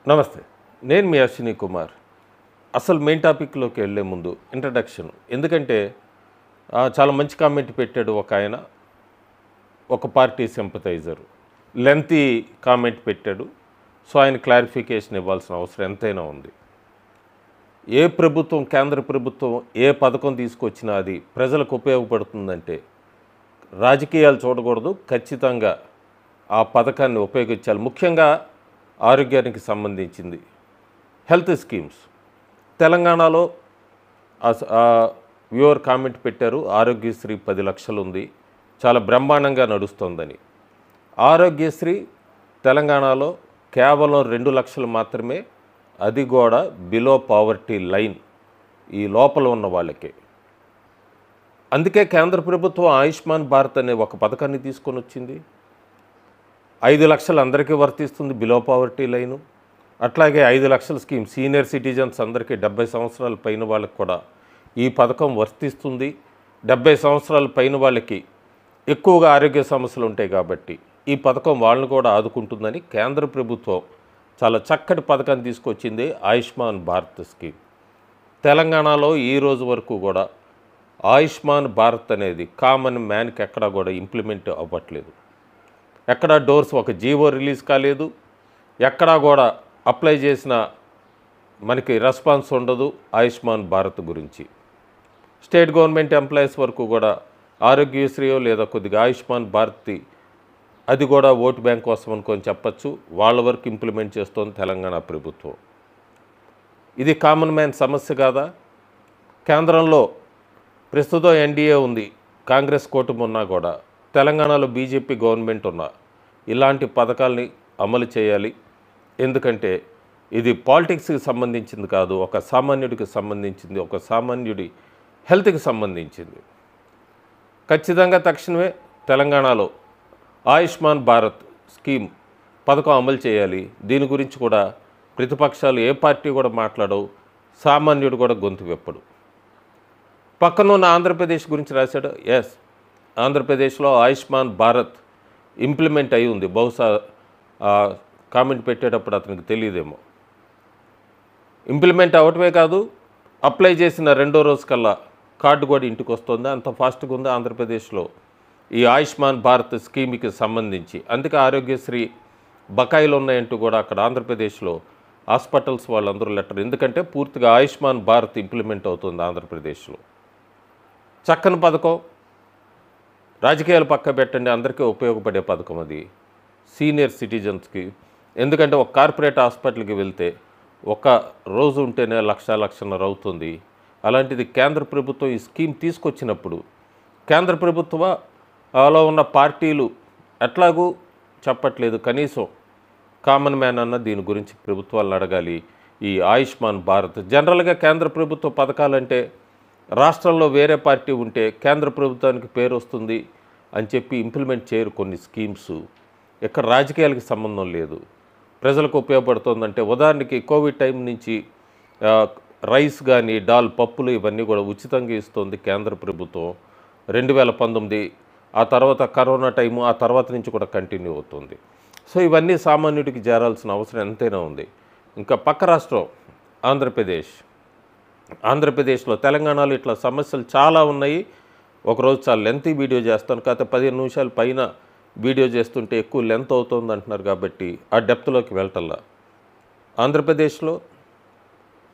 నమస్తే. నేను మీ అశ్విని కుమార్. అసలు మెయిన్ టాపిక్‌లోకి వెళ్ళే ముందు ఇంట్రడక్షన్. ఎందుకంటే చాలా మంచి కామెంట్ పెట్టాడు ఒకాయన. ఒక పార్టీ సింపథైజర్. లెంతీ కామెంట్ పెట్టాడు. సో, ఆయన క్లారిఫికేషన్ ఇవ్వాల్సిన అవసరం ఎంతైనా ఉంది. ఏ ప్రభుత్వం, కేంద్ర ప్రభుత్వం ఏ పథకం తీసుకొచ్చినా అది ప్రజలకు ఉపయోగపడుతుందంటే రాజకీయాలు చూడకూడదు. ఖచ్చితంగా ఆ పథకాన్ని ఉపయోగించాలి. ముఖ్యంగా ఆరోగ్యానికి సంబంధించింది. Health schemes. తెలంగాణలో వ్యూవర్ కామెంట్ పెట్టారు. ఆరోగ్యశ్రీ 10 లక్షలు ఉంది, చాలా బ్రహ్మాండంగా నడుస్తోందని. ఆరోగ్యశ్రీ తెలంగాణలో కేవలం 2 లక్షలు మాత్రమే. అది కూడా బిలో పావర్టీ లైన్, ఈ లోపల ఉన్న వాళ్ళకే. అందుకే కేంద్ర ప్రభుత్వం ఆయుష్మాన్ భారత్ అనే ఒక పథకాన్ని తీసుకొని వచ్చింది. 5 లక్షలు అందరికీ వర్తిస్తుంది, బిలో పావర్టీ లైను. అట్లాగే 5 లక్షల స్కీమ్ సీనియర్ సిటిజన్స్ అందరికీ 70 సంవత్సరాల పైన వాళ్ళకి కూడా ఈ పథకం వర్తిస్తుంది. 70 సంవత్సరాల పైన వాళ్ళకి ఎక్కువగా ఆరోగ్య సమస్యలు ఉంటాయి కాబట్టి ఈ పథకం వాళ్ళని కూడా ఆదుకుంటుందని కేంద్ర ప్రభుత్వం చాలా చక్కటి పథకాన్ని తీసుకొచ్చింది, ఆయుష్మాన్ భారత్ స్కీమ్. తెలంగాణలో ఈ రోజు వరకు కూడా ఆయుష్మాన్ భారత్ అనేది కామన్ మ్యాన్కి ఎక్కడా కూడా ఇంప్లిమెంట్ అవ్వట్లేదు. ఎక్కడా డోర్స్ ఒక జీవో రిలీజ్ కాలేదు. ఎక్కడా కూడా అప్లై చేసిన మనకి రెస్పాన్స్ ఉండదు ఆయుష్మాన్ భారత్ గురించి. స్టేట్ గవర్నమెంట్ ఎంప్లాయీస్ వరకు కూడా ఆరోగ్యశ్రీయో లేదా కొద్దిగా ఆయుష్మాన్ భారత్ అది కూడా ఓటు బ్యాంక్ కోసం అనుకొని చెప్పచ్చు, వాళ్ళ వరకు ఇంప్లిమెంట్ చేస్తోంది తెలంగాణ ప్రభుత్వం. ఇది కామన్ మ్యాన్ సమస్య కాదా? కేంద్రంలో ప్రస్తుతం ఎన్డీఏ ఉంది, కాంగ్రెస్ కూటమి ఉన్నా కూడా తెలంగాణలో బీజేపీ గవర్నమెంట్ ఉన్న ఇలాంటి పథకాల్ని అమలు చేయాలి. ఎందుకంటే ఇది పాలిటిక్స్కి సంబంధించింది కాదు, ఒక సామాన్యుడికి సంబంధించింది, ఒక సామాన్యుడి హెల్త్కి సంబంధించింది. ఖచ్చితంగా తక్షణమే తెలంగాణలో ఆయుష్మాన్ భారత్ స్కీమ్ పథకం అమలు చేయాలి. దీని గురించి కూడా ప్రతిపక్షాలు ఏ పార్టీ కూడా మాట్లాడవు, సామాన్యుడు కూడా గొంతు విప్పడు. పక్కన ఉన్న ఆంధ్రప్రదేశ్ గురించి రాశాడు. ఎస్, ఆంధ్రప్రదేశ్లో ఆయుష్మాన్ భారత్ ఇంప్లిమెంట్ అయి ఉంది. బహుశా కామెంట్ పెట్టేటప్పుడు అతనికి తెలియదేమో. ఇంప్లిమెంట్ అవటమే కాదు, అప్లై చేసిన 2వ రోజు కల్లా కార్డు కూడా ఇంటికి వస్తుంది. అంత ఫాస్ట్గా ఉంది ఆంధ్రప్రదేశ్లో ఈ ఆయుష్మాన్ భారత్ స్కీమ్కి సంబంధించి. అందుకే ఆరోగ్యశ్రీ బకాయిలు ఉన్నాయంటూ కూడా అక్కడ ఆంధ్రప్రదేశ్లో హాస్పిటల్స్ వాళ్ళందరూ లెటర్. ఎందుకంటే పూర్తిగా ఆయుష్మాన్ భారత్ ఇంప్లిమెంట్ అవుతుంది ఆంధ్రప్రదేశ్లో. చక్కని పథకం. రాజకీయాలు పక్క పెట్టండి, అందరికీ ఉపయోగపడే పథకం అది సీనియర్ సిటిజన్స్కి. ఎందుకంటే ఒక కార్పొరేట్ హాస్పిటల్కి వెళ్తే ఒక రోజు ఉంటేనే 1,00,000-1,50,000 అవుతుంది. అలాంటిది కేంద్ర ప్రభుత్వం ఈ స్కీమ్ తీసుకొచ్చినప్పుడు కేంద్ర ప్రభుత్వంలో ఉన్న పార్టీలు ఎట్లాగూ చెప్పట్లేదు. కనీసం కామన్ మ్యాన్ అన్న దీని గురించి ప్రభుత్వాలను అడగాలి. ఈ ఆయుష్మాన్ భారత్ జనరల్గా కేంద్ర ప్రభుత్వ పథకాలంటే రాష్ట్రంలో వేరే పార్టీ ఉంటే కేంద్ర ప్రభుత్వానికి పేరు వస్తుంది అని చెప్పి ఇంప్లిమెంట్ చేయరు కొన్ని స్కీమ్స్. ఇక్కడ రాజకీయాలకి సంబంధం లేదు, ప్రజలకు ఉపయోగపడుతుందంటే. ఉదాహరణకి కోవిడ్ టైం నుంచి రైస్ కానీ దాల్ పప్పులు ఇవన్నీ కూడా ఉచితంగా ఇస్తుంది కేంద్ర ప్రభుత్వం 2019. ఆ తర్వాత కరోనా టైము, ఆ తర్వాత నుంచి కూడా కంటిన్యూ అవుతుంది. సో ఇవన్నీ సామాన్యుడికి చేరాల్సిన అవసరం ఎంతైనా ఉంది. ఇంకా పక్క రాష్ట్రం ఆంధ్రప్రదేశ్లో తెలంగాణలో ఇట్లా సమస్యలు చాలా ఉన్నాయి. ఒకరోజు చాలా లెంతీ వీడియో చేస్తాను, కాకపోతే 15 నిమిషాల పైన వీడియో చేస్తుంటే ఎక్కువ లెంత్ అవుతుంది అంటున్నారు కాబట్టి ఆ డెప్త్లోకి వెళ్ళటల్లా. ఆంధ్రప్రదేశ్లో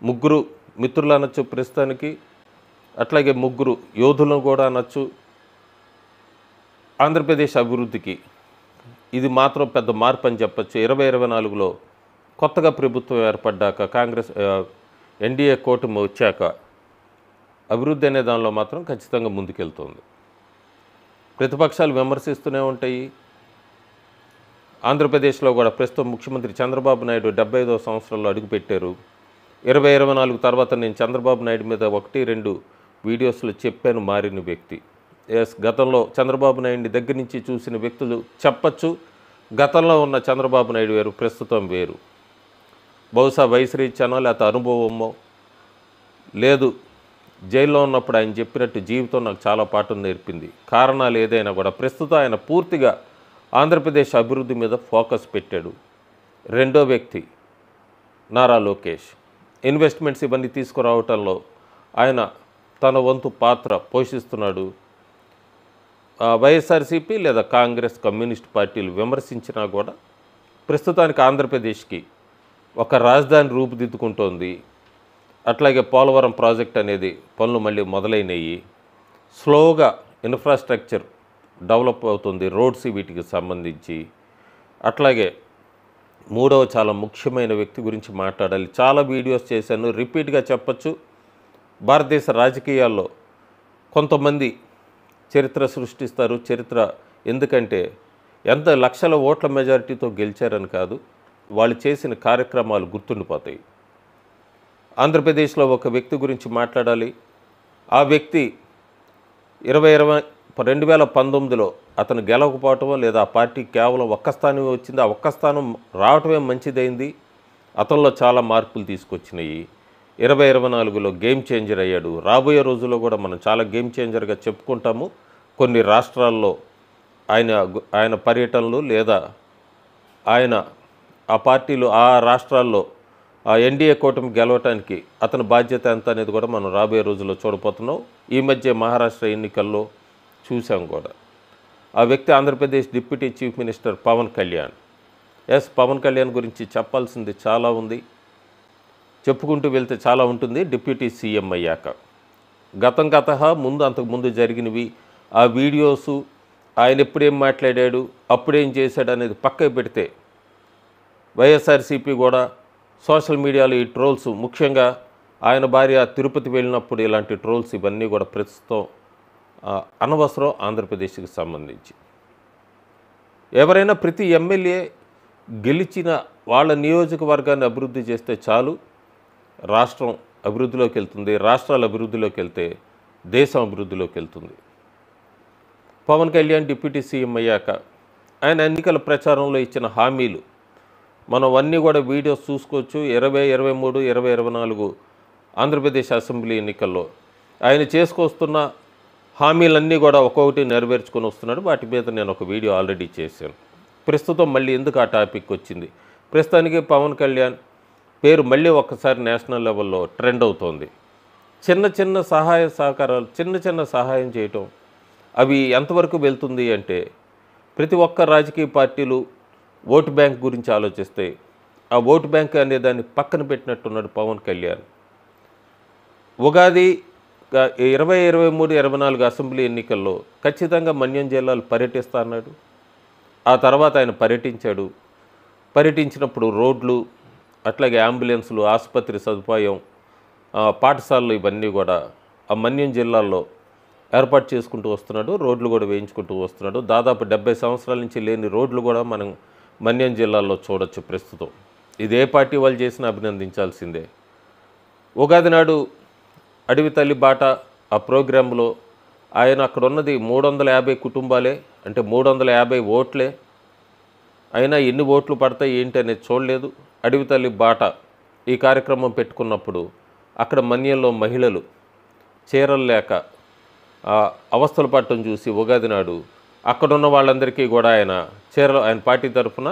3 మిత్రులు అనొచ్చు ప్రస్తుతానికి, అట్లాగే 3 యోధులను కూడా అనొచ్చు. ఆంధ్రప్రదేశ్ అభివృద్ధికి ఇది మాత్రం పెద్ద మార్పు అని చెప్పచ్చు. 2024లో కొత్తగా ప్రభుత్వం ఏర్పడ్డాక, కాంగ్రెస్ ఎన్డీఏ కూటమి వచ్చాక అభివృద్ధి అనే దానిలో మాత్రం ఖచ్చితంగా ముందుకెళ్తుంది. ప్రతిపక్షాలు విమర్శిస్తూనే ఉంటాయి. ఆంధ్రప్రదేశ్లో కూడా ప్రస్తుతం ముఖ్యమంత్రి చంద్రబాబు నాయుడు 75వ సంవత్సరంలో అడుగుపెట్టారు. 2024 తర్వాత నేను చంద్రబాబు నాయుడు మీద 1-2 వీడియోస్లో చెప్పాను మారిన వ్యక్తి. ఎస్, గతంలో చంద్రబాబు నాయుడిని దగ్గర నుంచి చూసిన వ్యక్తులు చెప్పచ్చు. గతంలో ఉన్న చంద్రబాబు నాయుడు వేరు, ప్రస్తుతం వేరు. బహుశా వయసు రీత్యానో లేకపోతే అనుభవమో, లేదు జైల్లో ఉన్నప్పుడు ఆయన చెప్పినట్టు జీవితం నాకు చాలా పాఠం నేర్పింది. కారణాలు ఏదైనా కూడా ప్రస్తుతం ఆయన పూర్తిగా ఆంధ్రప్రదేశ్ అభివృద్ధి మీద ఫోకస్ పెట్టాడు. రెండో వ్యక్తి నారా లోకేష్ ఇన్వెస్ట్మెంట్స్ ఇవన్నీ తీసుకురావటంలో ఆయన తన వంతు పాత్ర పోషిస్తున్నాడు. వైఎస్ఆర్సీపీ లేదా కాంగ్రెస్ కమ్యూనిస్ట్ పార్టీలు విమర్శించినా కూడా ప్రస్తుతానికి ఆంధ్రప్రదేశ్కి ఒక రాజధాని రూపుదిద్దుకుంటోంది. అట్లాగే పోలవరం ప్రాజెక్ట్ అనేది పనులు మళ్ళీ మొదలైనవి. స్లోగా ఇన్ఫ్రాస్ట్రక్చర్ డెవలప్ అవుతుంది రోడ్స్ వీటికి సంబంధించి. అట్లాగే మూడవ చాలా ముఖ్యమైన వ్యక్తి గురించి మాట్లాడాలి. చాలా వీడియోస్ చేశాను, రిపీట్గా చెప్పచ్చు. భారతదేశ రాజకీయాల్లో కొంతమంది చరిత్ర సృష్టిస్తారు. చరిత్ర ఎందుకంటే ఎంత లక్షల ఓట్ల మెజారిటీతో గెలిచారని కాదు, వాళ్ళు చేసిన కార్యక్రమాలు గుర్తుండిపోతాయి. ఆంధ్రప్రదేశ్లో ఒక వ్యక్తి గురించి మాట్లాడాలి. ఆ వ్యక్తి 2019లో అతను గెలవకపోవటమో లేదా ఆ పార్టీ కేవలం ఒక్క స్థానమే వచ్చింది. ఆ ఒక్క స్థానం రావటమే మంచిదైంది. అతనిలో చాలా మార్పులు తీసుకొచ్చినాయి. 2024లో గేమ్ చేంజర్ అయ్యాడు. రాబోయే రోజుల్లో కూడా మనం చాలా గేమ్ చేంజర్గా చెప్పుకుంటాము. కొన్ని రాష్ట్రాల్లో ఆయన పర్యటనలు లేదా ఆయన ఆ పార్టీలు ఆ రాష్ట్రాల్లో ఆ ఎన్డీఏ కూటమి గెలవటానికి అతని బాధ్యత ఎంత అనేది కూడా మనం రాబోయే రోజుల్లో చూడబోతున్నాం. ఈ మధ్య మహారాష్ట్ర ఎన్నికల్లో చూసాం కూడా. ఆ వ్యక్తి Andhra Pradesh deputy chief minister Pawan Kalyan. Pawan Kalyan గురించి చెప్పాల్సింది చాలా ఉంది, చెప్పుకుంటూ వెళ్తే చాలా ఉంటుంది. డిప్యూటీ సీఎం అయ్యాక అంతకుముందు జరిగినవి, ఆ వీడియోసు, ఆయన ఎప్పుడేం మాట్లాడాడు, అప్పుడేం చేశాడు అనేది పక్కకు పెడితే వైఎస్ఆర్సీపీ కూడా సోషల్ మీడియాలో ఈ ట్రోల్స్, ముఖ్యంగా ఆయన భార్య తిరుపతి వెళ్ళినప్పుడు ఇలాంటి ట్రోల్స్ ఇవన్నీ కూడా ప్రస్తుతం అనవసరం ఆంధ్రప్రదేశ్కి సంబంధించి. ఎవరైనా ప్రతి ఎమ్మెల్యే గెలిచిన వాళ్ళ నియోజకవర్గాన్ని అభివృద్ధి చేస్తే చాలు, రాష్ట్రం అభివృద్ధిలోకి వెళ్తుంది. రాష్ట్రాలు అభివృద్ధిలోకి వెళ్తే దేశం అభివృద్ధిలోకి వెళ్తుంది. పవన్ కళ్యాణ్ డిప్యూటీ సీఎం అయ్యాక ఆయన ఎన్నికల ప్రచారంలో ఇచ్చిన హామీలు మనం అన్నీ కూడా వీడియోస్ చూసుకోవచ్చు. 2023, 2024 ఆంధ్రప్రదేశ్ అసెంబ్లీ ఎన్నికల్లో ఆయన చేసుకొస్తున్న హామీలన్నీ కూడా ఒక్కొక్కటి నెరవేర్చుకొని వస్తున్నాడు. వాటి మీద నేను ఒక వీడియో ఆల్రెడీ చేశాను. ప్రస్తుతం మళ్ళీ ఎందుకు ఆ టాపిక్ వచ్చింది? ప్రస్తుతానికి పవన్ కళ్యాణ్ పేరు మళ్ళీ ఒక్కసారి నేషనల్ లెవెల్లో ట్రెండ్ అవుతోంది. చిన్న చిన్న సహాయ సహకారాలు, చిన్న సహాయం చేయటం అవి ఎంతవరకు వెళ్తుంది అంటే, ప్రతి ఒక్క రాజకీయ పార్టీలు ఓటు బ్యాంక్ గురించి ఆలోచిస్తే ఆ ఓటు బ్యాంక్ అనే దాన్ని పక్కన పెట్టినట్టున్నాడు పవన్ కళ్యాణ్. ఉగాది 2023, 2024 అసెంబ్లీ ఎన్నికల్లో ఖచ్చితంగా మన్యం జిల్లాలు పర్యటిస్తా అన్నాడు. ఆ తర్వాత ఆయన పర్యటించినప్పుడు రోడ్లు, అట్లాగే అంబులెన్సులు, ఆసుపత్రి సదుపాయం, పాఠశాలలు ఇవన్నీ కూడా ఆ మన్యం జిల్లాల్లో ఏర్పాటు చేసుకుంటూ వస్తున్నాడు. రోడ్లు కూడా వేయించుకుంటూ వస్తున్నాడు. దాదాపు 70 సంవత్సరాల నుంచి లేని రోడ్లు కూడా మనం మన్యం జిల్లాల్లో చూడొచ్చు ప్రస్తుతం. ఇది ఏ పార్టీ వాళ్ళు చేసినా అభినందించాల్సిందే. ఉగాది నాడు అడవి తల్లి బాట ఆ ప్రోగ్రాంలో ఆయన అక్కడ ఉన్నది 350 కుటుంబాలే, అంటే 350 ఓట్లే. అయినా ఎన్ని ఓట్లు పడతాయి ఏంటి అనేది చూడలేదు. అడవి తల్లి బాట ఈ కార్యక్రమం పెట్టుకున్నప్పుడు అక్కడ మన్యంలో మహిళలు చీరలు లేక అవస్థలు పట్టడం చూసి ఉగాది నాడు అక్కడున్న వాళ్ళందరికీ కూడా ఆయన పార్టీ తరఫున,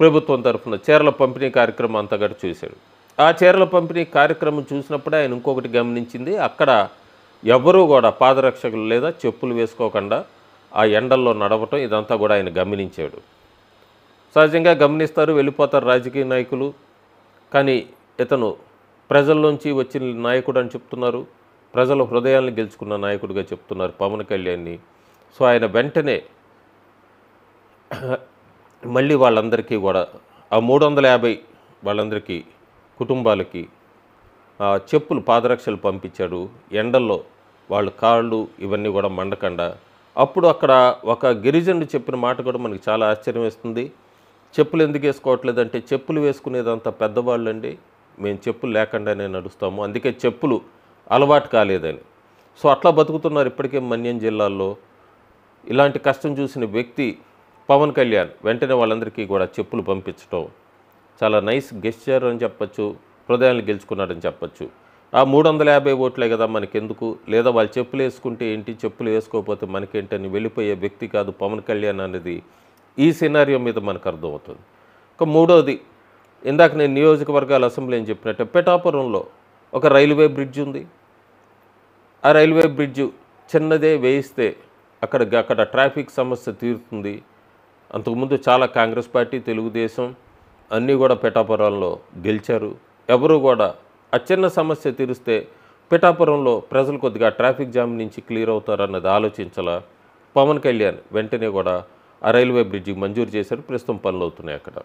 ప్రభుత్వం తరఫున చీరల పంపిణీ కార్యక్రమం అంతా కూడా చూశాడు. ఆ చీరల పంపిణీ కార్యక్రమం చూసినప్పుడే ఆయన ఇంకొకటి గమనించింది. అక్కడ ఎవరూ కూడా పాదరక్షకులు లేదా చెప్పులు వేసుకోకుండా ఆ ఎండల్లో నడవటం ఇదంతా కూడా ఆయన గమనించాడు. సహజంగా గమనిస్తారు, వెళ్ళిపోతారు రాజకీయ నాయకులు. కానీ ఇతను ప్రజల్లోంచి వచ్చిన నాయకుడు అని చెప్తున్నారు, ప్రజల హృదయాలను గెలుచుకున్న నాయకుడిగా చెప్తున్నారు పవన్ కళ్యాణ్ని. సో ఆయన వెంటనే మళ్ళీ వాళ్ళందరికీ కూడా ఆ 350 వాళ్ళందరికీ కుటుంబాలకి చెప్పులు, పాదరక్షలు పంపించాడు. ఎండల్లో వాళ్ళ కాళ్ళు ఇవన్నీ కూడా మండకుండా. అప్పుడు అక్కడ ఒక గిరిజనుడు చెప్పిన మాట కూడా మనకి చాలా ఆశ్చర్యం వేస్తుంది. చెప్పులు ఎందుకు వేసుకోవట్లేదంటే, చెప్పులు వేసుకునేదంతా పెద్దవాళ్ళండి, మేము చెప్పులు లేకుండానే నడుస్తాము, అందుకే చెప్పులు అలవాటు కాలేదని. సో అట్లా బతుకుతున్నారు ఇప్పటికే మన్యం జిల్లాల్లో. ఇలాంటి కష్టం చూసిన వ్యక్తి పవన్ కళ్యాణ్ వెంటనే వాళ్ళందరికీ కూడా చెప్పులు పంపించడం చాలా నైస్ గెస్చర్ అని చెప్పచ్చు, హృదయాన్ని గెలుచుకున్నాడని చెప్పచ్చు. ఆ 350 ఓట్లే కదా మనకెందుకు, లేదా వాళ్ళు చెప్పులు వేసుకుంటే ఏంటి, చెప్పులు వేసుకోకపోతే మనకేంటని వెళ్ళిపోయే వ్యక్తి కాదు పవన్ కళ్యాణ్ అనేది ఈ సినారియో మీద మనకు అర్థమవుతుంది. మూడోది, ఇందాక నేను నియోజకవర్గాల అసెంబ్లీ అని చెప్పినట్టే పిఠాపురంలో ఒక రైల్వే బ్రిడ్జ్ ఉంది. ఆ రైల్వే బ్రిడ్జ్ చిన్నదే వేయిస్తే అక్కడ ట్రాఫిక్ సమస్య తీరుతుంది. అంతకుముందు చాలా కాంగ్రెస్ పార్టీ, తెలుగుదేశం అన్నీ కూడా పిఠాపురంలో గెలిచారు. ఎవరు కూడా ఆ చిన్న సమస్య తీరిస్తే పిఠాపురంలో ప్రజలు కొద్దిగా ట్రాఫిక్ జామ్ నుంచి క్లియర్ అవుతారన్నది ఆలోచించాల. పవన్ కళ్యాణ్ వెంటనే కూడా ఆ రైల్వే బ్రిడ్జికి మంజూరు చేశారు. ప్రస్తుతం పనులు అవుతున్నాయి అక్కడ.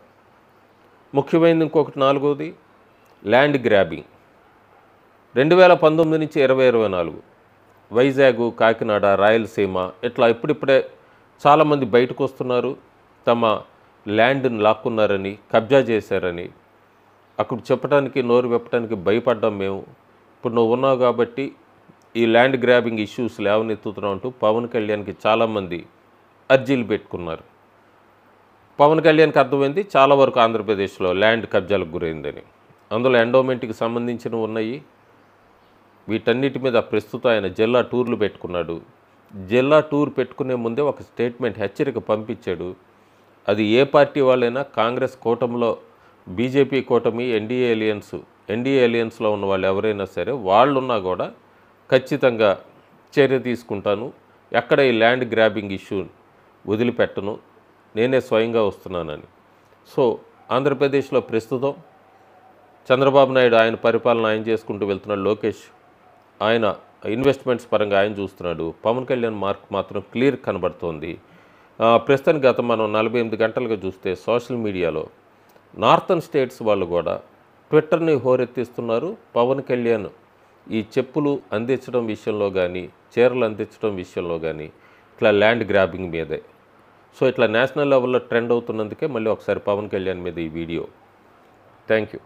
ముఖ్యమైనది ఇంకొకటి నాలుగోది ల్యాండ్ గ్రాబింగ్. 2019 నుంచి 2024 వైజాగ్, కాకినాడ, రాయలసీమ ఇట్లా ఇప్పుడిప్పుడే చాలామంది బయటకు వస్తున్నారు. తమ ల్యాండ్ని లాక్కున్నారని, కబ్జా చేశారని అక్కడ చెప్పడానికి, నోరు విప్పడానికి భయపడ్డాం మేము. ఇప్పుడు నువ్వు ఉన్నావు కాబట్టి ఈ ల్యాండ్ గ్రాబింగ్ ఇష్యూస్ లేవనెత్తుతున్నావు అంటూ పవన్ కళ్యాణ్కి చాలామంది అర్జీలు పెట్టుకున్నారు. పవన్ కళ్యాణ్కి అర్థమైంది చాలా వరకు ఆంధ్రప్రదేశ్లో ల్యాండ్ కబ్జాలకు గురైందని. అందులో ఎండోమెంట్కి సంబంధించినవి ఉన్నాయి. వీటన్నిటి మీద ప్రస్తుతం ఆయన జిల్లా టూర్లు పెట్టుకున్నాడు. జిల్లా టూర్ పెట్టుకునే ముందే ఒక స్టేట్మెంట్ హెచ్చరిక పంపించాడు. అది ఏ పార్టీ వాళ్ళైనా, కాంగ్రెస్ కూటమిలో, బీజేపీ కూటమి, ఎన్డీఏ అలియన్స్లో ఉన్న వాళ్ళు ఎవరైనా సరే వాళ్ళున్నా కూడా ఖచ్చితంగా చర్య తీసుకుంటాను. ఎక్కడ ఈ ల్యాండ్ గ్రాబింగ్ ఇష్యూ వదిలిపెట్టను, నేనే స్వయంగా వస్తున్నానని. సో ఆంధ్రప్రదేశ్లో ప్రస్తుతం చంద్రబాబు నాయుడు ఆయన పరిపాలన ఆయన చేసుకుంటూ వెళ్తున్నాడు. లోకేష్ ఆయన ఇన్వెస్ట్మెంట్స్ పరంగా ఆయన చూస్తున్నాడు. పవన్ కళ్యాణ్ మార్క్ మాత్రం క్లియర్ కనబడుతోంది. ప్రస్తుతానికి గత మనం 48 గంటలుగా చూస్తే సోషల్ మీడియాలో నార్థన్ స్టేట్స్ వాళ్ళు కూడా ట్విట్టర్ని హోరెత్తిస్తున్నారు. పవన్ కళ్యాణ్ ఈ చెప్పులు అందించడం విషయంలో కానీ, చీరలు అందించడం విషయంలో కానీ ఇట్లా ల్యాండ్ గ్రాబింగ్ మీదే. సో ఇట్లా నేషనల్ లెవెల్లో ట్రెండ్ అవుతున్నందుకే మళ్ళీ ఒకసారి పవన్ కళ్యాణ్ మీద ఈ వీడియో. Thank you.